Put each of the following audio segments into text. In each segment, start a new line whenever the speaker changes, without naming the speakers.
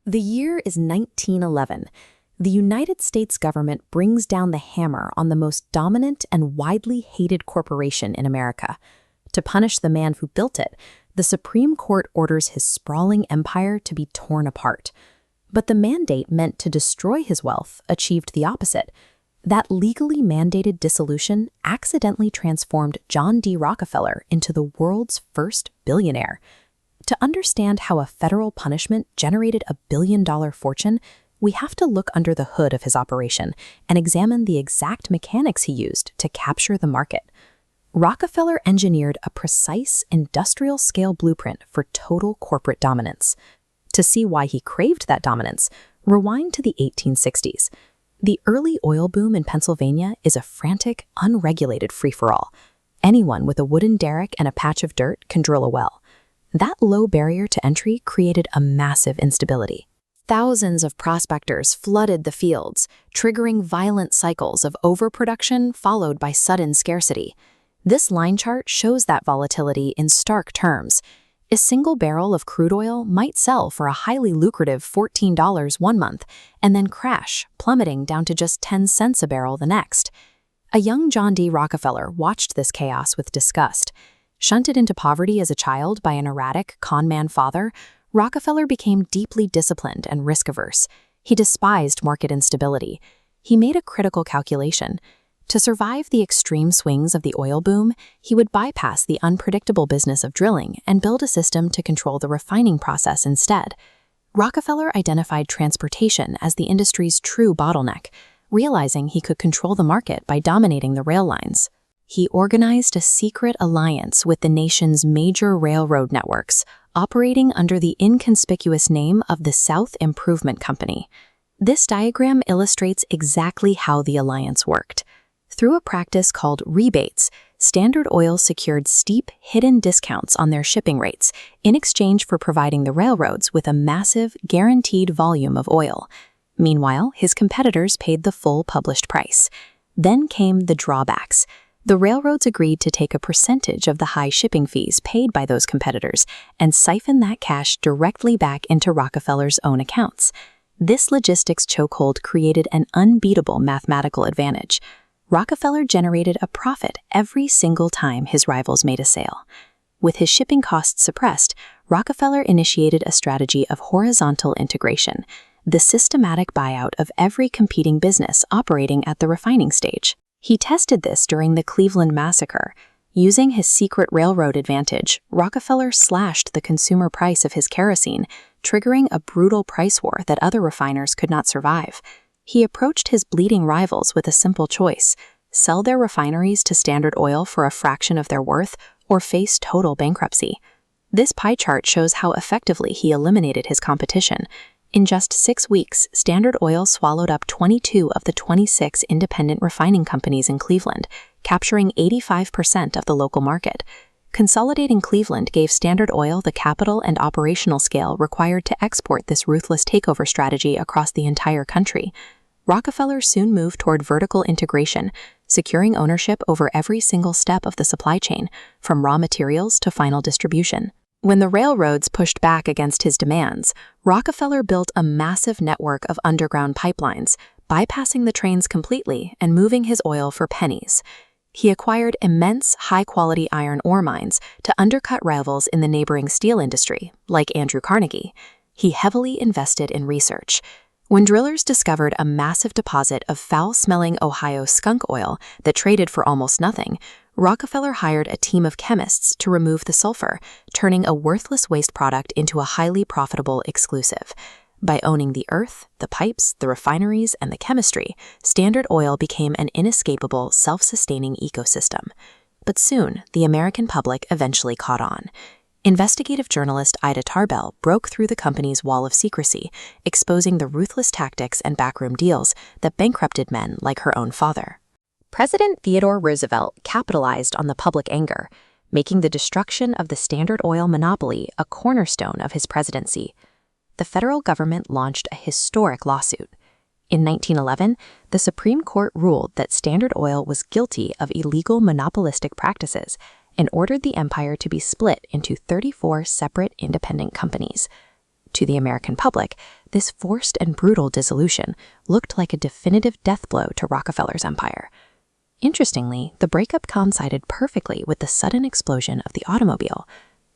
The year is 1911. The United States government brings down the hammer on the most dominant and widely hated corporation in America. To punish the man who built it, the Supreme Court orders his sprawling empire to be torn apart. But the mandate meant to destroy his wealth achieved the opposite. That legally mandated dissolution accidentally transformed John D. Rockefeller into the world's first billionaire. To understand how a federal punishment generated a billion-dollar fortune, we have to look under the hood of his operation and examine the exact mechanics he used to capture the market. Rockefeller engineered a precise industrial-scale blueprint for total corporate dominance. To see why he craved that dominance, rewind to the 1860s. The early oil boom in Pennsylvania is a frantic, unregulated free-for-all. Anyone with a wooden derrick and a patch of dirt can drill a well. That low barrier to entry created a massive instability. Thousands of prospectors flooded the fields, triggering violent cycles of overproduction followed by sudden scarcity. This line chart shows that volatility in stark terms. A single barrel of crude oil might sell for a highly lucrative $14 one month and then crash, plummeting down to just 10 cents a barrel the next. A young John D. Rockefeller watched this chaos with disgust. Shunted into poverty as a child by an erratic, con-man father, Rockefeller became deeply disciplined and risk-averse. He despised market instability. He made a critical calculation. To survive the extreme swings of the oil boom, he would bypass the unpredictable business of drilling and build a system to control the refining process instead. Rockefeller identified transportation as the industry's true bottleneck, realizing he could control the market by dominating the rail lines. He organized a secret alliance with the nation's major railroad networks, operating under the inconspicuous name of the South Improvement Company. This diagram illustrates exactly how the alliance worked. Through a practice called rebates, Standard Oil secured steep, hidden discounts on their shipping rates in exchange for providing the railroads with a massive, guaranteed volume of oil. Meanwhile, his competitors paid the full published price. Then came the drawbacks. The railroads agreed to take a percentage of the high shipping fees paid by those competitors and siphon that cash directly back into Rockefeller's own accounts. This logistics chokehold created an unbeatable mathematical advantage. Rockefeller generated a profit every single time his rivals made a sale. With his shipping costs suppressed, Rockefeller initiated a strategy of horizontal integration, the systematic buyout of every competing business operating at the refining stage. He tested this during the Cleveland Massacre. Using his secret railroad advantage, Rockefeller slashed the consumer price of his kerosene, triggering a brutal price war that other refiners could not survive. He approached his bleeding rivals with a simple choice: sell their refineries to Standard Oil for a fraction of their worth or face total bankruptcy. This pie chart shows how effectively he eliminated his competition. In just 6 weeks, Standard Oil swallowed up 22 of the 26 independent refining companies in Cleveland, capturing 85% of the local market. Consolidating Cleveland gave Standard Oil the capital and operational scale required to export this ruthless takeover strategy across the entire country. Rockefeller soon moved toward vertical integration, securing ownership over every single step of the supply chain, from raw materials to final distribution. When the railroads pushed back against his demands, Rockefeller built a massive network of underground pipelines, bypassing the trains completely and moving his oil for pennies. He acquired immense, high-quality iron ore mines to undercut rivals in the neighboring steel industry, like Andrew Carnegie. He heavily invested in research. When drillers discovered a massive deposit of foul-smelling Ohio skunk oil that traded for almost nothing, Rockefeller hired a team of chemists to remove the sulfur, turning a worthless waste product into a highly profitable exclusive. By owning the earth, the pipes, the refineries, and the chemistry, Standard Oil became an inescapable, self-sustaining ecosystem. But soon, the American public eventually caught on. Investigative journalist Ida Tarbell broke through the company's wall of secrecy, exposing the ruthless tactics and backroom deals that bankrupted men like her own father. President Theodore Roosevelt capitalized on the public anger, making the destruction of the Standard Oil monopoly a cornerstone of his presidency. The federal government launched a historic lawsuit. In 1911, the Supreme Court ruled that Standard Oil was guilty of illegal monopolistic practices and ordered the empire to be split into 34 separate independent companies. To the American public, this forced and brutal dissolution looked like a definitive death blow to Rockefeller's empire. Interestingly, the breakup coincided perfectly with the sudden explosion of the automobile.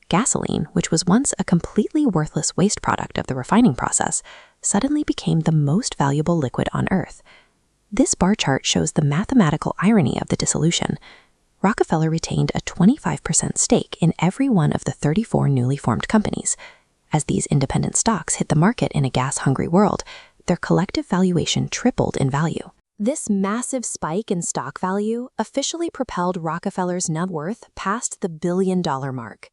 Gasoline, which was once a completely worthless waste product of the refining process, suddenly became the most valuable liquid on Earth. This bar chart shows the mathematical irony of the dissolution. Rockefeller retained a 25% stake in every one of the 34 newly formed companies. As these independent stocks hit the market in a gas-hungry world, their collective valuation tripled in value. This massive spike in stock value officially propelled Rockefeller's net worth past the billion-dollar mark.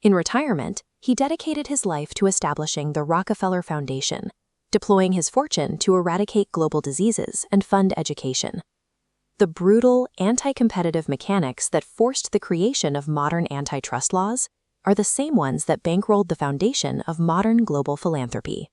In retirement, he dedicated his life to establishing the Rockefeller Foundation, deploying his fortune to eradicate global diseases and fund education. The brutal, anti-competitive mechanics that forced the creation of modern antitrust laws are the same ones that bankrolled the foundation of modern global philanthropy.